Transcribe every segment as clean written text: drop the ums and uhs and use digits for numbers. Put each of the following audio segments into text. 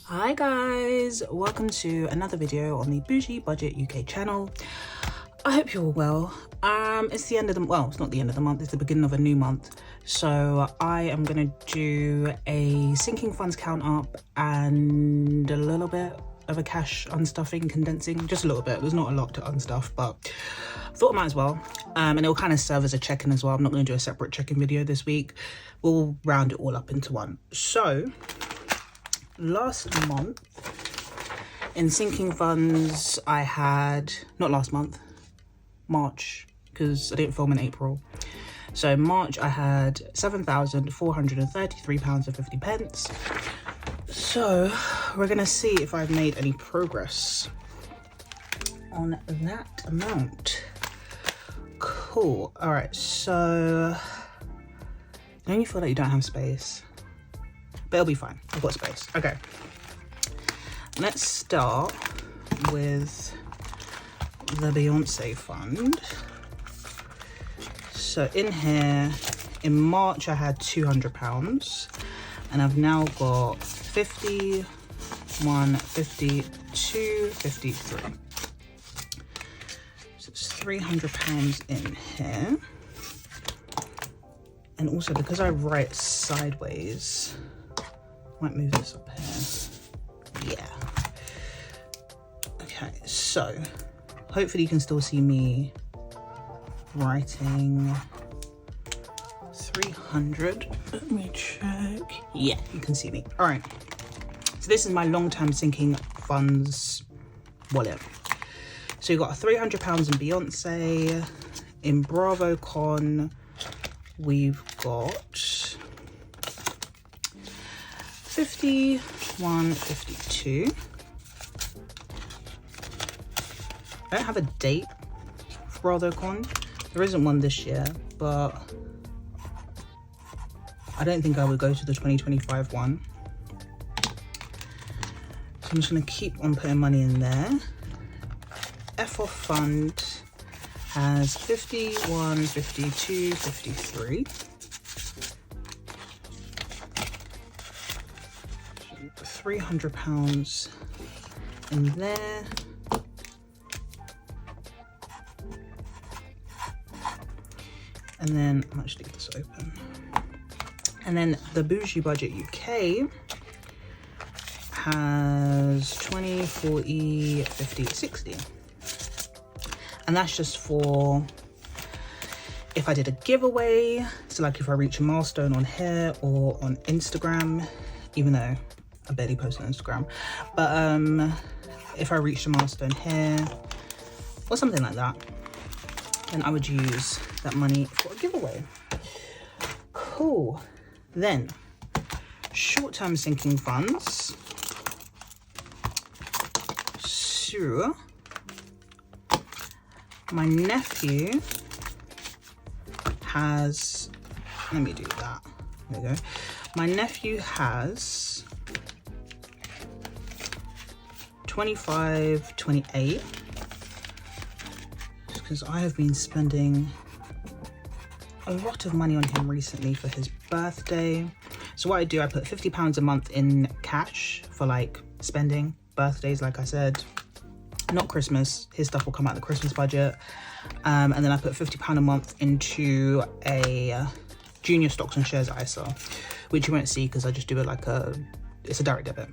Hi guys, welcome to another video on the Bougie Budget UK channel. I hope you're all well. It's the end of the, well, it's not the end of the month, it's the beginning of a new month. So I am gonna do a sinking funds count up and a little bit of a cash unstuffing, condensing, just a little bit. There's not a lot to unstuff, but I thought I might as well. And it will kind of serve as a check-in as well. I'm not gonna do a separate check-in video this week. We'll round it all up into one. So last month in sinking funds, I had, not last month, March, because I didn't film in April. So March I had £7,433.50. So we're gonna see if I've made any progress on that amount. Cool. All right, so don't you feel like you don't have space? But it'll be fine, I've got space. Okay, let's start with the Beyonce fund. So in here, in March I had £200 and I've now got 50, 1, 50, 2, 53. So it's £300 in here. And also because I write sideways, might move this up here. Yeah. Okay, so hopefully you can still see me writing 300. Let me check. Yeah, you can see me. All right. So this is my long-term sinking funds wallet. So you've got £300 in Beyonce. In BravoCon, we've got 51, 52. I don't have a date for BravoCon. There isn't one this year, but I don't think I would go to the 2025 one. So I'm just gonna keep on putting money in there. FOF fund has 51, 52, 53. £300 in there. And then I'm actually leave this open. And then the Bougie Budget UK has 20, 40, 50, 60. And that's just for if I did a giveaway. So like if I reach a milestone on here or on Instagram, even though I barely post on Instagram, but if I reached a milestone here or something like that, then I would use that money for a giveaway. Cool. Then short-term sinking funds. So my nephew has, let me do that. There we go. My nephew has 25, 28, because I have been spending a lot of money on him recently for his birthday. So what I do, I put £50 a month in cash for like spending, birthdays, like I said, not Christmas. His stuff will come out of the Christmas budget. And then I put £50 a month into a junior stocks and shares ISA, which you won't see because I just do it like it's a direct debit.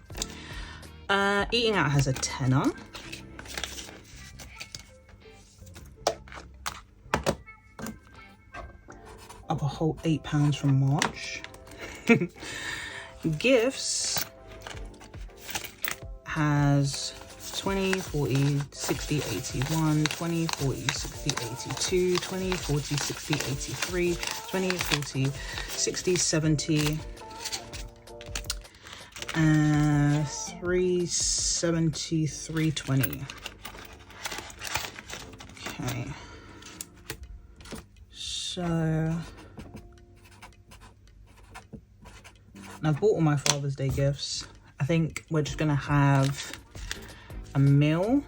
Eating out has a tenner. Up a whole £8 from March. Gifts has 20, 40, 60, 81, 20, 40, 60, 82, 20, 40, 60, 83, 20, 40, 60, 70, 370, 320. Okay. So, and I've bought all my Father's Day gifts. I think we're just gonna have a meal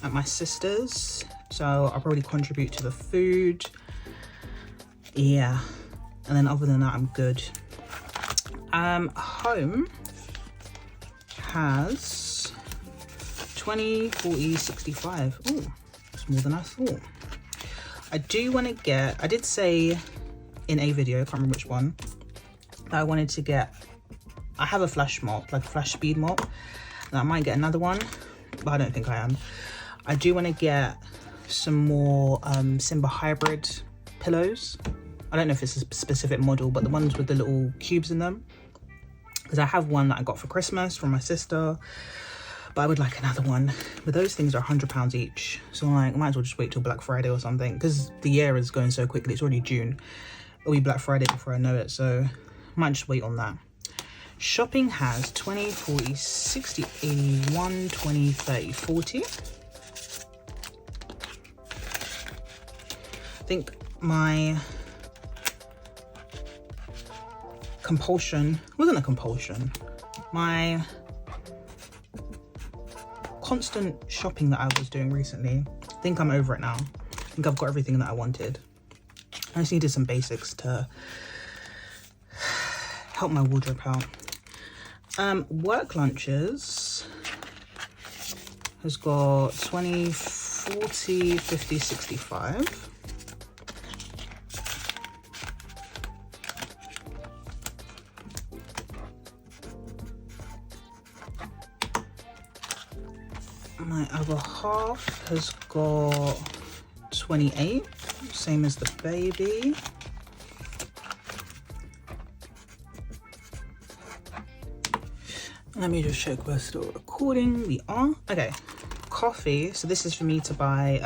at my sister's. So I'll probably contribute to the food. Yeah. And then other than that, I'm good. Home has 20, 40, 65. Oh, it's more than I thought. I do want to get, I did say in a video, I can't remember which one, that I wanted to get, I have a flash mop, like a flash speed mop, and I might get another one, but I don't think I am. I do want to get some more Simba hybrid pillows. I don't know if it's a specific model, but the ones with the little cubes in them, because I have one that I got for Christmas from my sister, but I would like another one. But those things are £100 each, so like I might as well just wait till Black Friday or something, because the year is going so quickly. It's already June. It'll be Black Friday before I know it, so I might just wait on that. Shopping has 20, 40, 60, 81, 20, 30, 40. I think my compulsion wasn't a compulsion. My constant shopping that I was doing recently, I think I'm over it now. I think I've got everything that I wanted. I just needed some basics to help my wardrobe out. Work lunches has got 20, 40, 50, 65. My other half has got 28, same as the baby. Let me just check we're still recording. We are. Okay, coffee. So this is for me to buy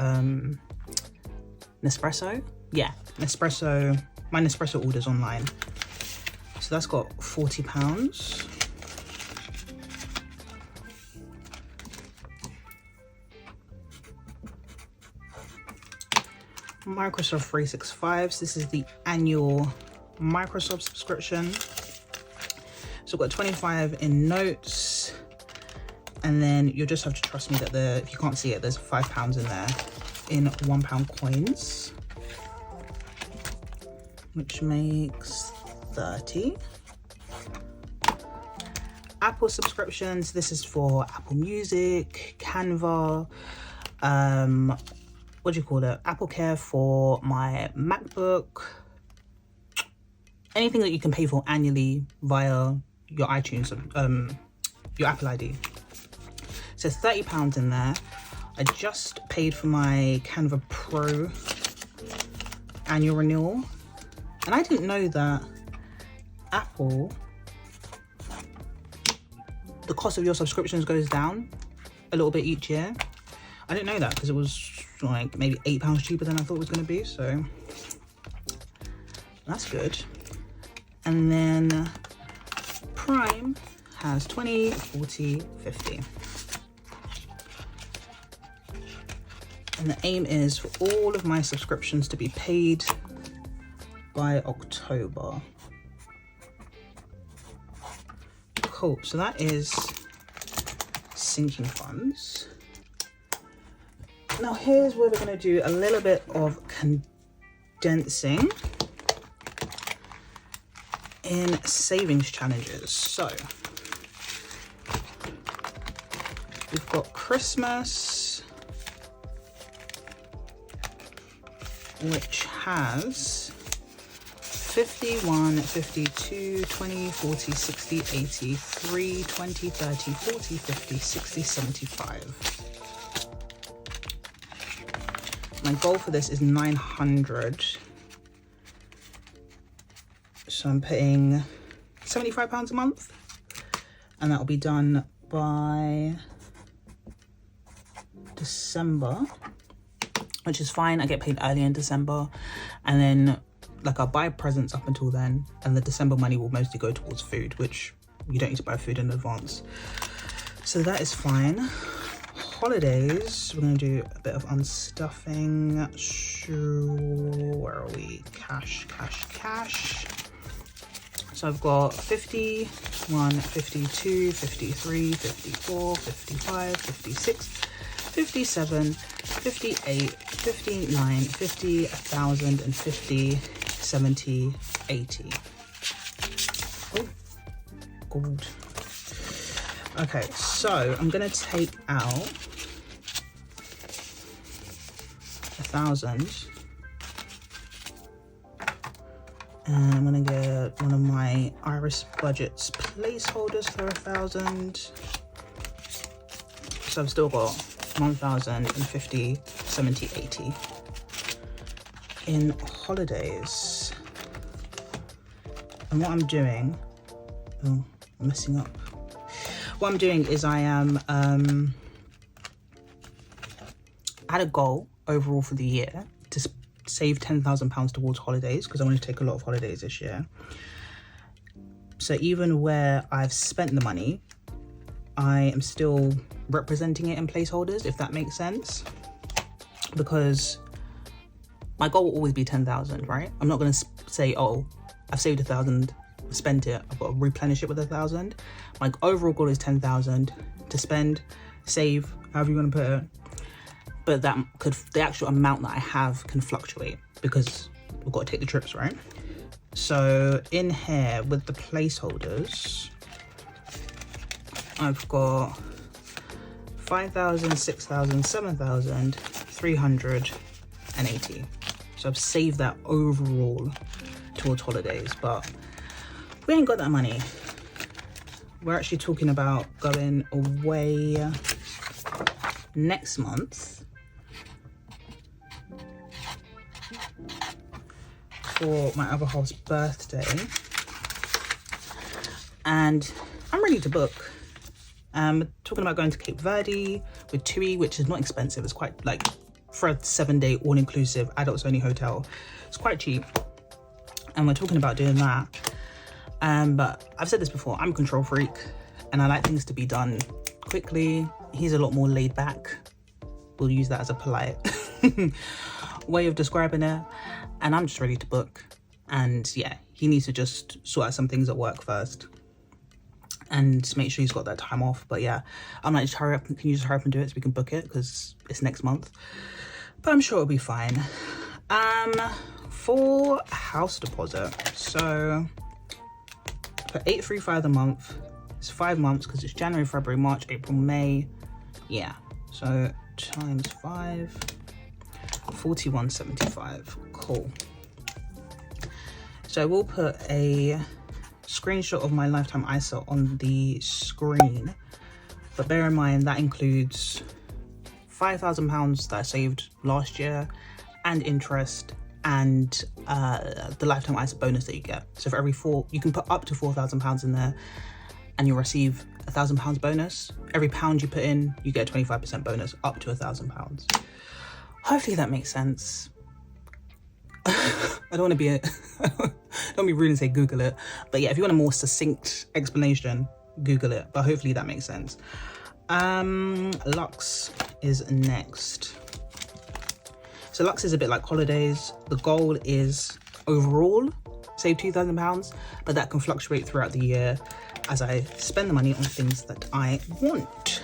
Nespresso. Yeah, Nespresso. My Nespresso order's online. So that's got £40. Microsoft 365. So this is the annual Microsoft subscription. So I've got 25 in notes, and then you'll just have to trust me that if you can't see it, there's £5 in there in £1 coins, which makes 30. Apple subscriptions. This is for Apple Music, Canva, what do you call it? Apple Care for my MacBook. Anything that you can pay for annually via your iTunes, your Apple ID. So £30 in there. I just paid for my Canva Pro annual renewal, and I didn't know that Apple, the cost of your subscriptions goes down a little bit each year. I didn't know that because it was like maybe £8 cheaper than I thought it was going to be, so that's good. And then Prime has 20, 40, 50. And the aim is for all of my subscriptions to be paid by October. Cool, so that is sinking funds. Now here's where we're going to do a little bit of condensing in savings challenges. So we've got Christmas, which has 51, 52, 20, 40, 60, 80, 3, 20, 30, 40, 50, 60, 75. My goal for this is 900. So I'm putting £75 a month, and that will be done by December, which is fine. I get paid early in December, and then like I'll buy presents up until then, and the December money will mostly go towards food, which you don't need to buy food in advance. So that is fine. Holidays, we're going to do a bit of unstuffing. Where are we? Cash. So I've got 51, 52, 53, 54, 55, 56, 57, 58, 59, 50, 1,000, and 50, 70, 80. Oh, gold. Okay, so I'm gonna take out 1,000, and I'm gonna get one of my Iris Budgets placeholders for 1,000. So I've still got 1,050, 70, 80 in holidays. And what I'm doing, oh, I'm messing up. What I'm doing is I am, I had a goal overall for the year to save £10,000 towards holidays, because I want to take a lot of holidays this year. So even where I've spent the money, I am still representing it in placeholders, if that makes sense, because my goal will always be 10,000, right? I'm not going to say, oh, I've saved 1,000, spent it, I've got to replenish it with 1,000. My overall goal is 10,000 to spend, save, however you want to put it. But that could, the actual amount that I have can fluctuate because we've got to take the trips, right? So in here with the placeholders, I've got 5,000, 6,000, 7,000, 380. So I've saved that overall towards holidays, but we ain't got that money. We're actually talking about going away next month for my other half's birthday, and I'm ready to book. Talking about going to Cape Verde with TUI, which is not expensive. It's quite, like, for a 7-day all-inclusive adults only hotel, it's quite cheap, and we're talking about doing that. But I've said this before, I'm a control freak and I like things to be done quickly. He's a lot more laid back. We'll use that as a polite way of describing it. And I'm just ready to book. And yeah, he needs to just sort out some things at work first and make sure he's got that time off. But yeah, I'm like, just hurry up. Can you just hurry up and do it so we can book it? Because it's next month. But I'm sure it'll be fine. For house deposit, so for $835 a month, it's 5 months because it's January, February, March, April, May. Yeah, so times 5, 41.75. Cool. So we'll put a screenshot of my Lifetime ISA on the screen, but bear in mind that includes £5,000 that I saved last year and interest, and the Lifetime ISA bonus that you get. So for every you can put up to £4,000 in there and you'll receive £1,000 bonus. Every pound you put in, you get a 25% bonus up to £1,000. Hopefully that makes sense. I don't want to be don't be rude and say Google it, but yeah, if you want a more succinct explanation, Google it, but hopefully that makes sense. Lux is next. So Lux is a bit like holidays. The goal is overall save £2,000, but that can fluctuate throughout the year as I spend the money on things that I want.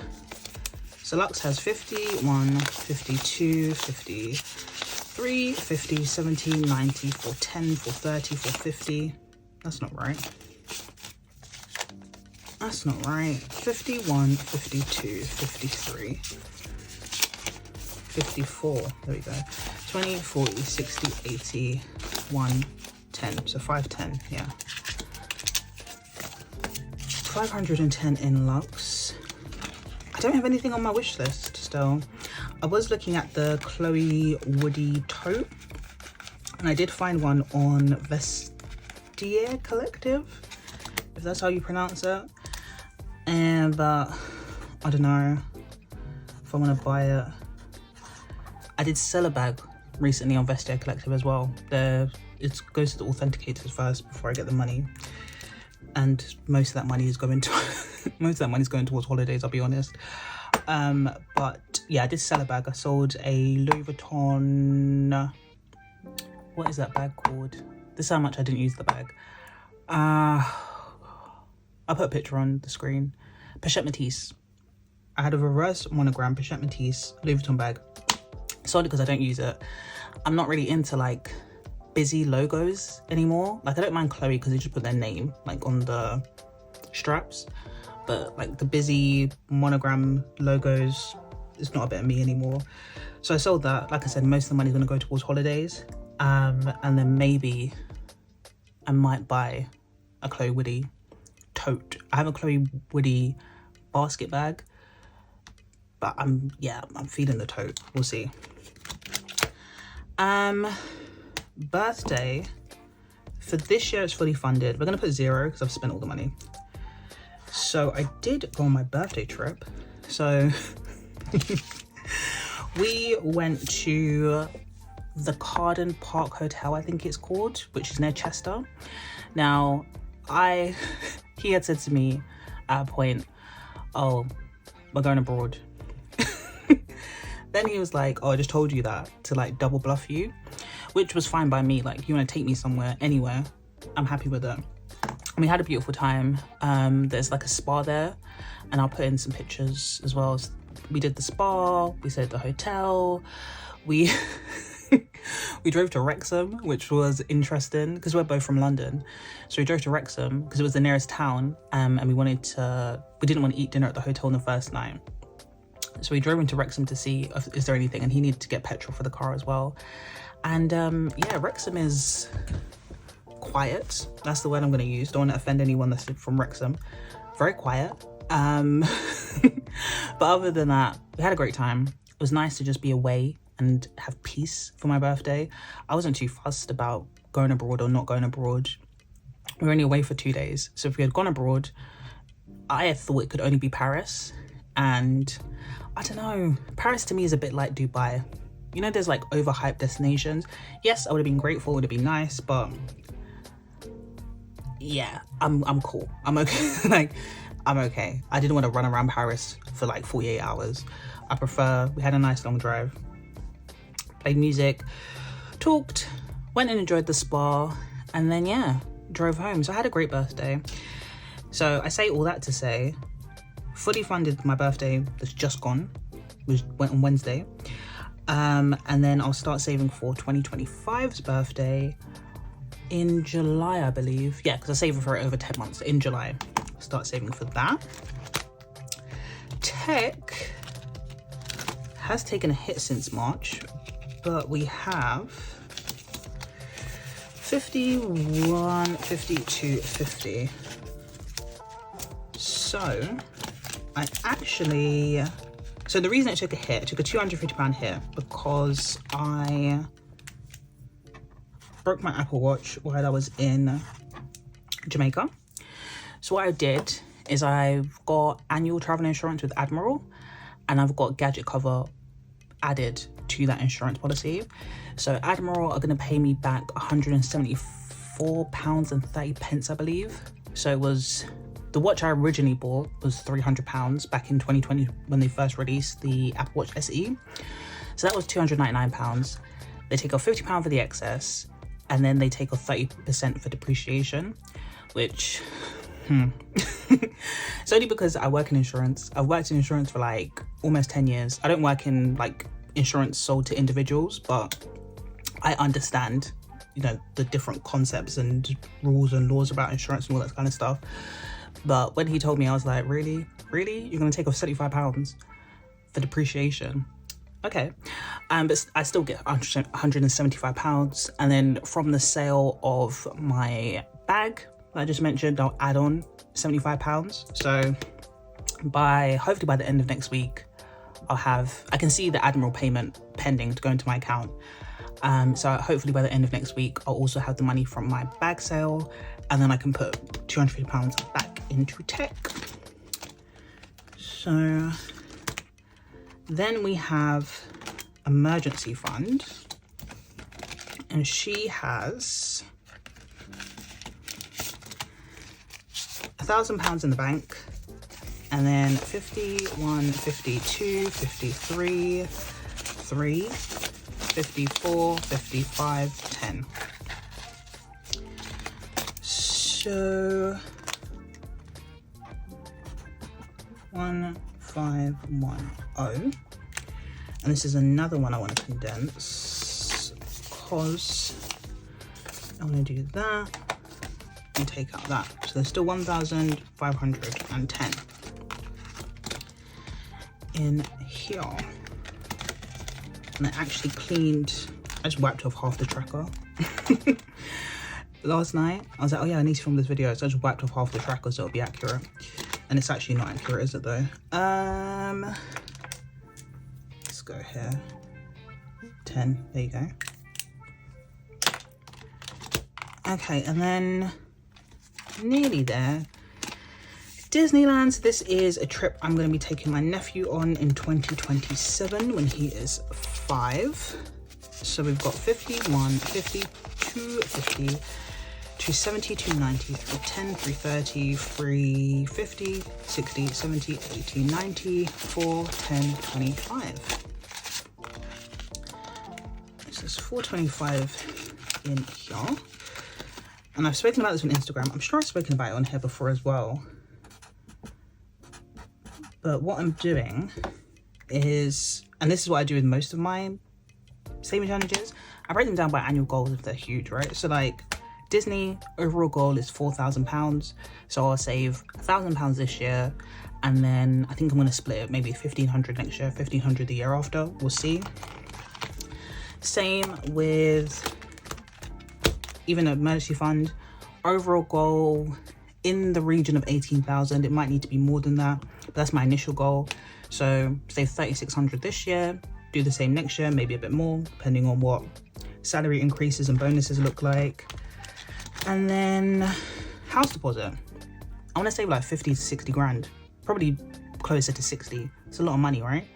So Lux has 51, 52, 53, 50, 70, 90, 410, 430, 450. That's not right. That's not right. 51, 52, 53. 54, there we go. 20, 40, 60, 80, 110. So 510, yeah. 510 in Lux. I don't have anything on my wish list still. I was looking at the Chloe Woody tote, and I did find one on Vestiaire Collective, if that's how you pronounce it. But I don't know if I want to buy it. I did sell a bag recently on Vestiaire Collective as well. It goes to the authenticators first before I get the money, and most of that money is going to towards holidays, I'll be honest. But yeah, I did sell a bag. I sold a Louis Vuitton, what is that bag called? This is how much I didn't use the bag. I'll put a picture on the screen. Pochette Métis. I had a reverse monogram Pochette Métis Louis Vuitton bag. Solely because I don't use it. I'm not really into like busy logos anymore. Like I don't mind Chloe because they just put their name like on the straps, but like the busy monogram logos, it's not a bit of me anymore. So I sold that. Like I said, most of the money is going to go towards holidays, and then maybe I might buy a Chloe Woody tote. I have a Chloe Woody basket bag, but I'm feeling the tote. We'll see. Birthday for this year, it's fully funded. We're gonna put 0 because I've spent all the money. So I did go on my birthday trip. So we went to the Carden Park Hotel, I think it's called, which is near Chester. Now, he had said to me at a point, oh, we're going abroad. Then he was like, oh, I just told you that to like double bluff you, which was fine by me. Like, you want to take me somewhere, anywhere, I'm happy with it. And we had a beautiful time. There's like a spa there, and I'll put in some pictures as well. We did the spa, we stayed at the hotel, we we drove to Wrexham, which was interesting because we're both from London. So we drove to Wrexham because it was the nearest town, and we didn't want to eat dinner at the hotel on the first night. So we drove into Wrexham to see if is there anything, and he needed to get petrol for the car as well. And yeah, Wrexham is quiet. That's the word I'm going to use. Don't want to offend anyone that's from Wrexham. Very quiet. But other than that, we had a great time. It was nice to just be away and have peace for my birthday. I wasn't too fussed about going abroad or not going abroad. We were only away for 2 days. So if we had gone abroad, I thought it could only be Paris. And I don't know, Paris to me is a bit like Dubai. You know, there's like overhyped destinations. Yes, I would have been grateful, it would have been nice, but yeah, I'm cool. I'm okay. Like, I'm okay. I didn't want to run around Paris for like 48 hours. We had a nice long drive, played music, talked, went and enjoyed the spa, and then yeah, drove home. So I had a great birthday. So I say all that to say, fully funded my birthday that's just gone, which went on Wednesday. And then I'll start saving for 2025's birthday in July, I believe. Yeah, because I saved for it over 10 months. In July, start saving for that. Tech has taken a hit since March, but we have 51, 52, 50. So so the reason it took a hit, it took a £250 hit because I broke my Apple Watch while I was in Jamaica. So what I did is I've got annual travel insurance with Admiral, and I've got gadget cover added to that insurance policy. So Admiral are going to pay me back £174.30, I believe. So it was, the watch I originally bought was £300 back in 2020 when they first released the Apple Watch SE. So that was £299. They take off £50 for the excess, and then they take off 30% for depreciation, which it's only because I work in insurance. I've worked in insurance for like almost 10 years. I don't work in like insurance sold to individuals, but I understand, you know, the different concepts and rules and laws about insurance and all that kind of stuff. But when he told me, I was like, really? You're going to take off £75 for depreciation? Okay. But I still get £175. And then from the sale of my bag that I just mentioned, I'll add on £75. So hopefully by the end of next week, I can see the Admiral payment pending to go into my account. So hopefully by the end of next week, I'll also have the money from my bag sale, and then I can put £250 back into tech. So then we have emergency fund, and she has £1,000 in the bank, and then 51, 52, 53, 3, 54, 55, 10. So 1510, and this is another one I want to condense because I want to do that, and take out that. So there's still 1,510 in here. And I actually cleaned, I just wiped off half the tracker. Last night, I was like, oh yeah, I need to film this video. So I just wiped off half the tracker so it'll be accurate. And it's actually not accurate, is it though? Let's go here. 10, there you go. Okay, and then nearly there. Disneyland. This is a trip I'm going to be taking my nephew on in 2027 when he is 5. So we've got 51, 50, 250, 270, 290, 310, 330, 350, 60, 70, 80, 90, 410, 25. This is 425 in here. And I've spoken about this on Instagram. I'm sure I've spoken about it on here before as well. But what I'm doing is, and this is what I do with most of my saving challenges, I break them down by annual goals if they're huge, right? So like Disney overall goal is £4,000. So I'll save £1,000 this year. And then I think I'm going to split it maybe 1,500 next year, 1,500 the year after. We'll see. Same with even an emergency fund. Overall goal in the region of 18,000. It might need to be more than that, but that's my initial goal. So save 3,600 this year, do the same next year, maybe a bit more, depending on what salary increases and bonuses look like. And then house deposit. I want to save like 50 to 60 grand, probably closer to 60. It's a lot of money, right?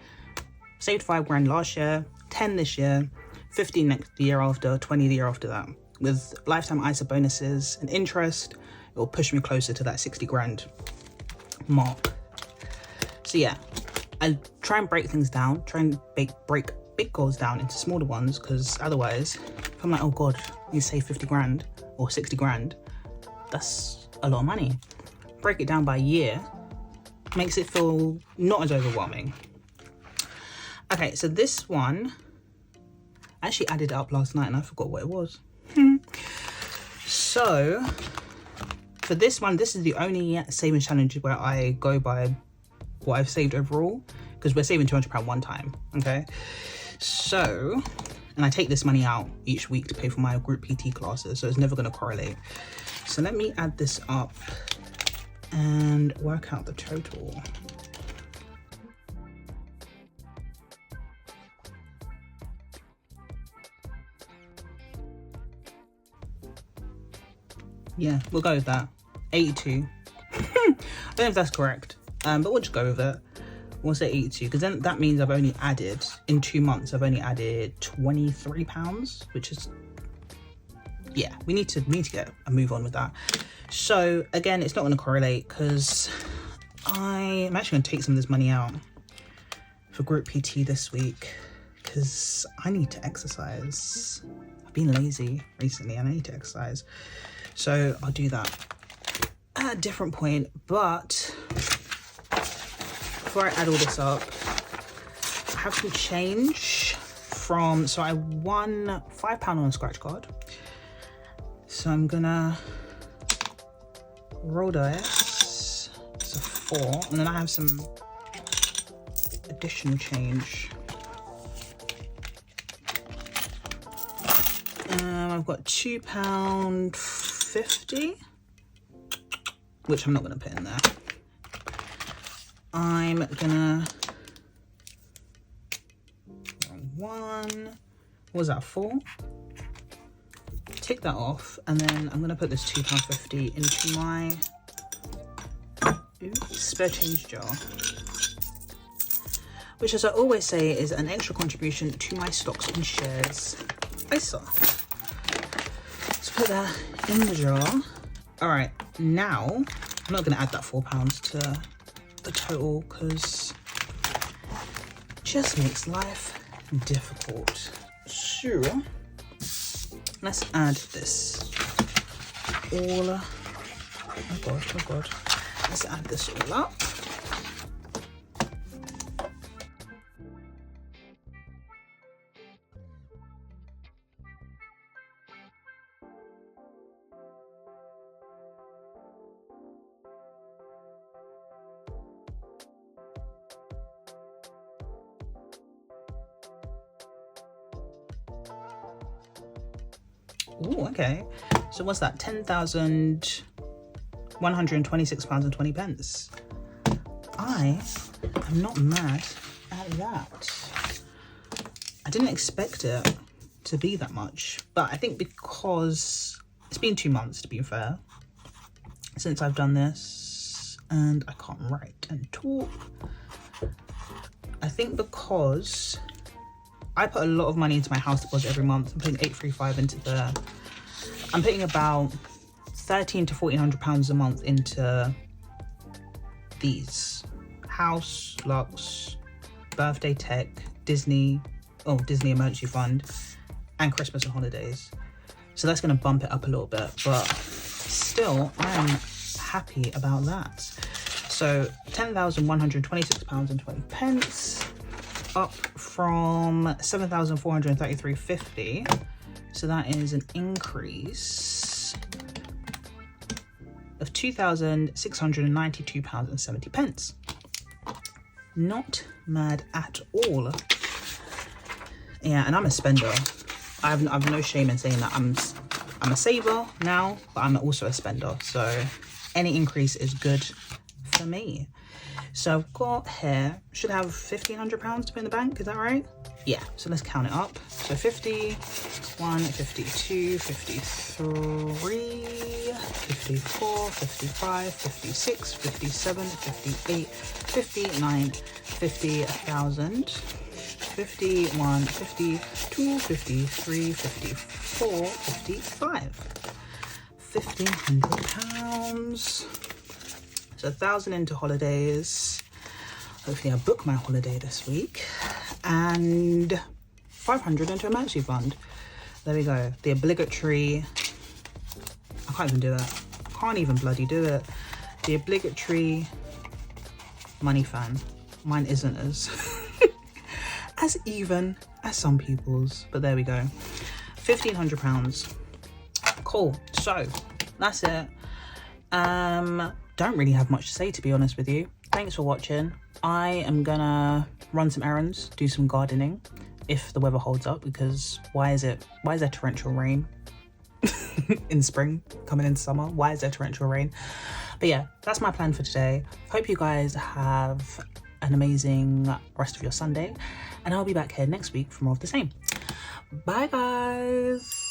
Saved 5 grand last year, 10 this year, 15 next the year after, 20 the year after that. With lifetime ISA bonuses and interest, it will push me closer to that 60 grand mark. So yeah, I try and break things down, try and break big goals down into smaller ones, because otherwise, if I'm like, oh God, you save 50 grand or 60 grand, that's a lot of money. Break it down by year, makes it feel not as overwhelming. Okay, so this one, I actually added it up last night and I forgot what it was. So for this one, this is the only saving challenge where I go by what I've saved overall, because we're saving £200 one time. Okay, so, and I take this money out each week to pay for my group PT classes, so it's never going to correlate. So let me add this up and work out the total. Yeah, we'll go with that. 82. I don't know if that's correct, but we'll just go with it. We'll say 82, because then that means I've only added, in 2 months, I've only added £23, which is, yeah, we need to get a move on with that. So again, it's not going to correlate, because I'm actually going to take some of this money out for group PT this week, because I need to exercise. I've been lazy recently and I need to exercise. So I'll do that at a different point. But before I add all this up, I have some change from, so I won £5 on a scratch card. So I'm gonna roll dice. It's a 4, and then I have some additional change. I've got £2.50, which I'm not gonna put in there. I'm gonna, what was that, 4? Take that off, and then I'm gonna put this £2.50 into my spare change jar, which, as I always say, is an extra contribution to my stocks and shares ISA. Let's put that in the jar. All right, now I'm not gonna add that £4 to the total, because it just makes life difficult. So let's add this all, oh god, let's add this all up. Oh, okay. So what's that? £10,126.20. I am not mad at that. I didn't expect it to be that much, but I think because it's been 2 months, to be fair, since I've done this, and I can't write and talk. I think because I put a lot of money into my house deposit every month. I'm putting 835 into there. I'm putting about £1,300 to £1,400 a month into these: house, Lux, birthday tech, Disney emergency fund, and Christmas and holidays. So that's going to bump it up a little bit, but still I'm happy about that. So £10,126.20, up from £7,433.50. So that is an increase of £2,692.70. Not mad at all. Yeah, and I'm a spender. I've no shame in saying that. I'm a saver now, but I'm also a spender. So any increase is good for me. So I've got here, should have £1,500 to put in the bank, is that right? Yeah, so let's count it up. So 51, 52, 53, 54, 55, 56, 57, 58, 59, 50, 1,000, 51, 52, 53, 54, 55. £1,500. So 1,000 into holidays. Hopefully I book my holiday this week. And 500 into emergency fund. There we go. The obligatory, I can't even do it. I can't even bloody do it. The obligatory money fan. Mine isn't as as even as some people's, but there we go. £1,500. Cool. So that's it. Don't really have much to say, to be honest with you. Thanks for watching. I am gonna run some errands, do some gardening if the weather holds up, because why is there torrential rain in spring coming into summer? Why is there torrential rain? But yeah, that's my plan for today. Hope you guys have an amazing rest of your Sunday, and I'll be back here next week for more of the same. Bye guys.